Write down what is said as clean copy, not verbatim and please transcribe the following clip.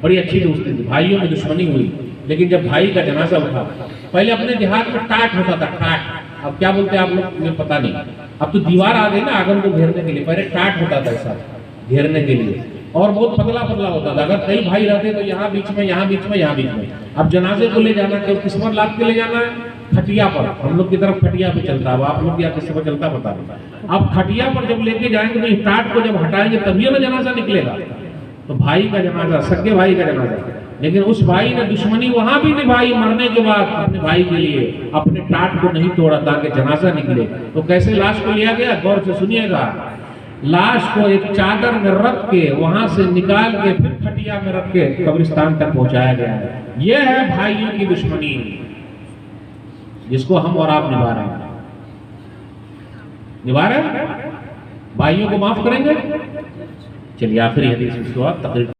बड़ी अच्छी दोस्ती थी, भाइयों में दुश्मनी हुई, लेकिन जब भाई का जनाजा उठा, पहले अपने देहात में टाट होता था, टाट, अब क्या बोलते हैं आप लोग, मुझे पता नहीं, अब तो दीवार आ गई ना आंगन को घेरने के लिए, पहले टाट होता था ऐसा घेरने के लिए, और बहुत पतला पतला होता था, अगर कई भाई रहते तो यहाँ बीच में, यहाँ बीच में, यहाँ बीच में। अब जनाजे को ले जाना, क्यों किस पर लाद के ले जाना है? खटिया पर, हम लोग की तरफ खटिया पे चलता है, आप लोग यहाँ किस पर चलता पता नहीं। अब खटिया पर जब लेके जाएंगे तो इस टाट को जब हटाएंगे तभी ना जनाजा निकलेगा। तो भाई का जनाजा, सगे भाई का जनाजा, लेकिन उस भाई ने दुश्मनी वहां भी निभाई, मरने के बाद अपने भाई के लिए अपने टाट को नहीं तोड़ा ताकि जनाजा निकले। तो कैसे लाश को लिया गया, गौर से सुनिएगा, लाश को एक चादर में रख के वहां से निकाल के फिर खटिया में रख के कब्रिस्तान तक पहुंचाया गया है। यह है भाइयों की दुश्मनी, जिसको हम और आप निभा रहे हैं, निभा रहे हैं। भाइयों को माफ करेंगे। चलिए आखिरी हदीस उसके बाद तकरीर